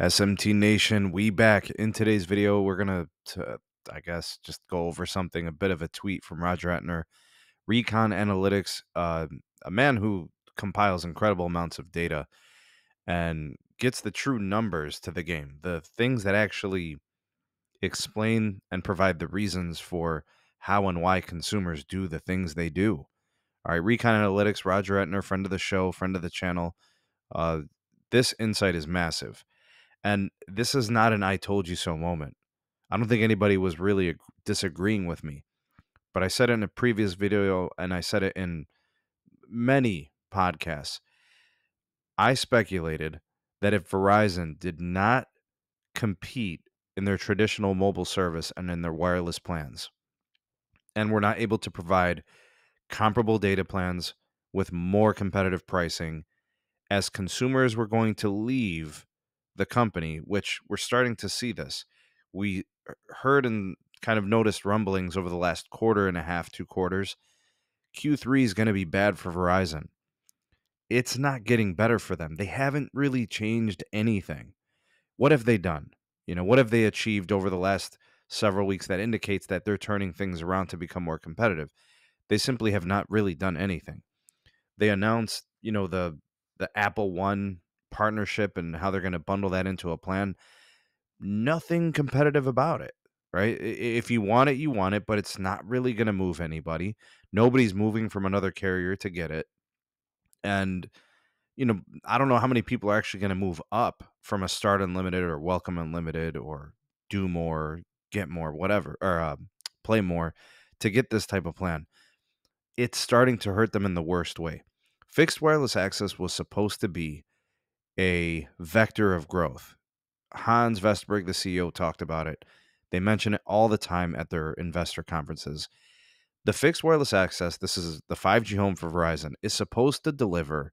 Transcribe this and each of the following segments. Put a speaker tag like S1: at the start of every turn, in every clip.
S1: SMT Nation, we back. In today's video, we're going to, I guess, just go over something, a bit of a tweet from Roger Etner, Recon Analytics, a man who compiles incredible amounts of data and gets the true numbers to the game, the things that actually explain and provide the reasons for how and why consumers do the things they do. All right, Recon Analytics, Roger Etner, friend of the show, friend of the channel. This insight is massive. And this is not an I told you so moment. I don't think anybody was really disagreeing with me, but I said it in a previous video and I said it in many podcasts. I speculated that if Verizon did not compete in their traditional mobile service and in their wireless plans, and were not able to provide comparable data plans with more competitive pricing, as consumers were going to leave the company, which we're starting to see this. We heard and kind of noticed rumblings over the last quarter and a half, 2 quarters. Q3 is going to be bad for Verizon. It's not getting better for them. They haven't really changed anything. What have they done? What have they achieved over the last several weeks that indicates that they're turning things around to become more competitive? They simply have not really done anything. They announced, the Apple One partnership and how they're going to bundle that into a plan. Nothing competitive about it, right? If you want it, you want it, but it's not really going to move anybody. Nobody's moving from another carrier to get it. And, I don't know how many people are actually going to move up from a Start Unlimited or Welcome Unlimited or Do More, Get More, whatever, or Play More to get this type of plan. It's starting to hurt them in the worst way. Fixed wireless access was supposed to be a vector of growth. Hans Vestberg, the CEO, talked about it. They mention it all the time at their investor conferences. The fixed wireless access, this is the 5G home for Verizon, is supposed to deliver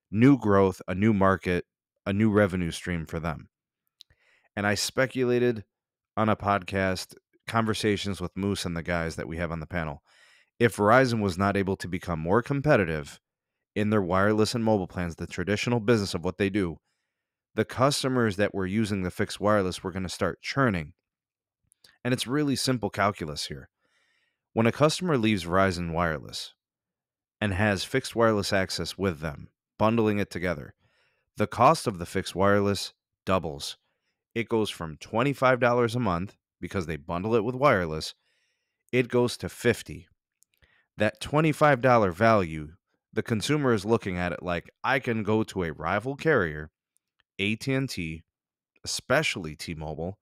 S1: new growth, a new market, a new revenue stream for them. And I speculated on a podcast, conversations with Moose and the guys that we have on the panel, if Verizon was not able to become more competitive in their wireless and mobile plans, the traditional business of what they do, the customers that were using the fixed wireless were going to start churning. And it's really simple calculus here. When a customer leaves Verizon Wireless and has fixed wireless access with them, bundling it together, the cost of the fixed wireless doubles. It goes from $25 a month because they bundle it with wireless. It goes to $50. That $25 value, the consumer is looking at it like, I can go to a rival carrier, AT&T, especially T-Mobile,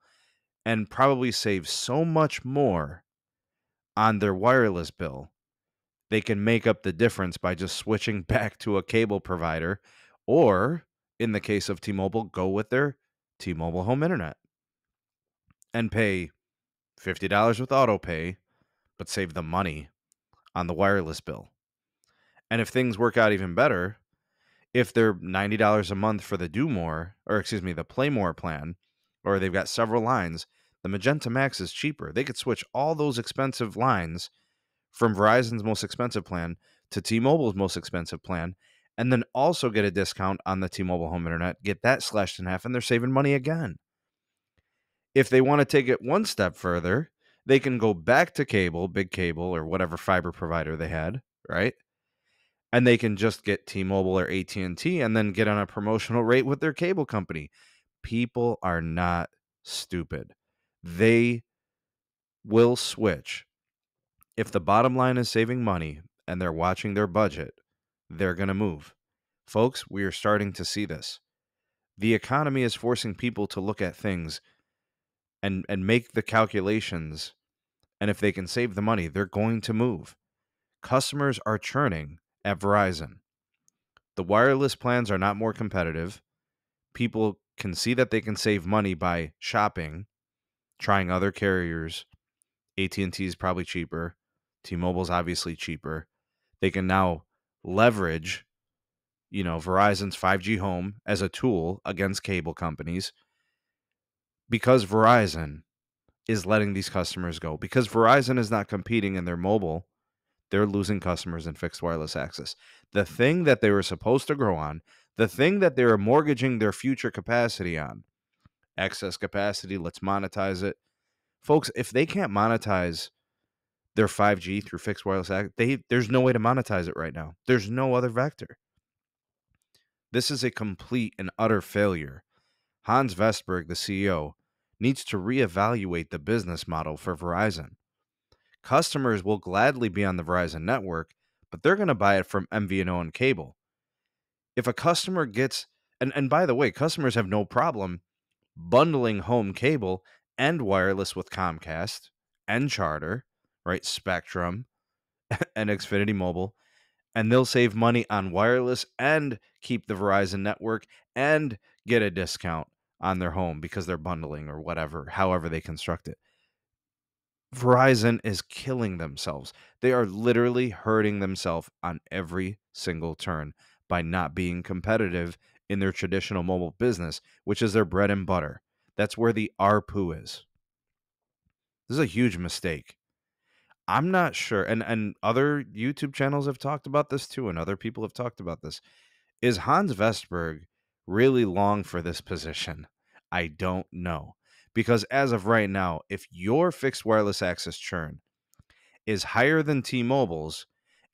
S1: and probably save so much more on their wireless bill. They can make up the difference by just switching back to a cable provider, or in the case of T-Mobile, go with their T-Mobile Home Internet and pay $50 with auto pay, but save the money on the wireless bill. And if things work out even better, if they're $90 a month for the the Play More plan, or they've got several lines, the Magenta MAX is cheaper. They could switch all those expensive lines from Verizon's most expensive plan to T-Mobile's most expensive plan, and then also get a discount on the T-Mobile Home Internet, get that slashed in half, and they're saving money again. If they want to take it one step further, they can go back to cable, big cable, or whatever fiber provider they had, right? And they can just get T-Mobile or AT&T and then get on a promotional rate with their cable company. People are not stupid. They will switch. If the bottom line is saving money and they're watching their budget, they're going to move. Folks, we are starting to see this. The economy is forcing people to look at things and make the calculations. And if they can save the money, they're going to move. Customers are churning at Verizon. The wireless plans are not more competitive. People can see that they can save money by shopping, trying other carriers. AT&T is probably cheaper. T-Mobile's obviously cheaper. They can now leverage, Verizon's 5G home as a tool against cable companies because Verizon is letting these customers go. Because Verizon is not competing in their mobile, they're losing customers in fixed wireless access. The thing that they were supposed to grow on, the thing that they were mortgaging their future capacity on, excess capacity, let's monetize it. Folks, if they can't monetize their 5G through fixed wireless access, there's no way to monetize it right now. There's no other vector. This is a complete and utter failure. Hans Vestberg, the CEO, needs to reevaluate the business model for Verizon. Customers will gladly be on the Verizon network, but they're going to buy it from MVNO and cable. If a customer gets, and by the way, customers have no problem bundling home cable and wireless with Comcast and Charter, right? Spectrum and Xfinity Mobile, and they'll save money on wireless and keep the Verizon network and get a discount on their home because they're bundling or whatever, however they construct it. Verizon is killing themselves. They are literally hurting themselves on every single turn by not being competitive in their traditional mobile business, which is their bread and butter. That's where the ARPU is. This is a huge mistake. I'm not sure, and other YouTube channels have talked about this too, and other people have talked about this. Is Hans Vestberg really long for this position? I don't know. Because as of right now, if your fixed wireless access churn is higher than T-Mobile's,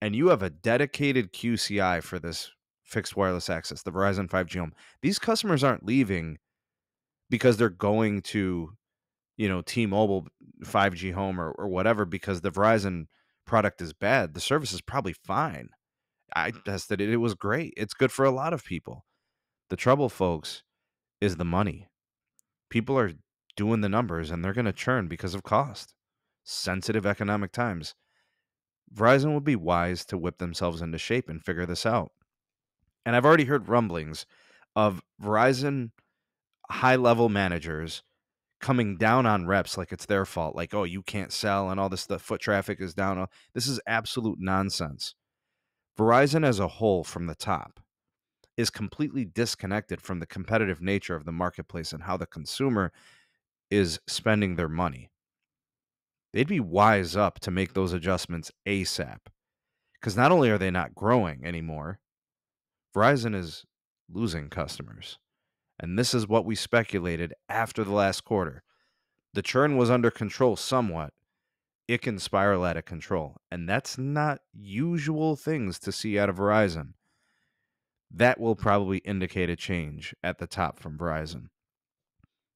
S1: and you have a dedicated QCI for this fixed wireless access, the Verizon 5G Home, these customers aren't leaving because they're going to, T-Mobile 5G Home or whatever because the Verizon product is bad. The service is probably fine. I tested it. It was great. It's good for a lot of people. The trouble, folks, is the money. People are doing the numbers and they're going to churn because of cost. Sensitive economic times. Verizon would be wise to whip themselves into shape and figure this out. And I've already heard rumblings of Verizon high-level managers coming down on reps like it's their fault, like, oh, you can't sell and all this, the foot traffic is down. This is absolute nonsense. Verizon as a whole from the top is completely disconnected from the competitive nature of the marketplace and how the consumer is spending their money. They'd be wise up to make those adjustments ASAP. Because not only are they not growing anymore, Verizon is losing customers. And this is what we speculated after the last quarter. The churn was under control somewhat. It can spiral out of control. And that's not usual things to see out of Verizon. That will probably indicate a change at the top from Verizon.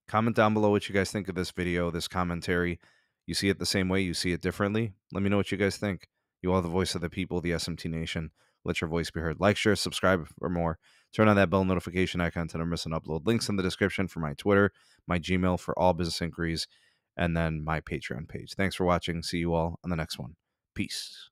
S1: Comment down below what you guys think of this video, this commentary. You see it the same way? You see it differently? Let me know what you guys think. You are the voice of the people, the SMT Nation. Let your voice be heard. Like, share, subscribe for more. Turn on that bell notification icon to never miss an upload. Links in the description for my Twitter, my Gmail for all business inquiries, and then my Patreon page. Thanks for watching. See you all on the next one. Peace.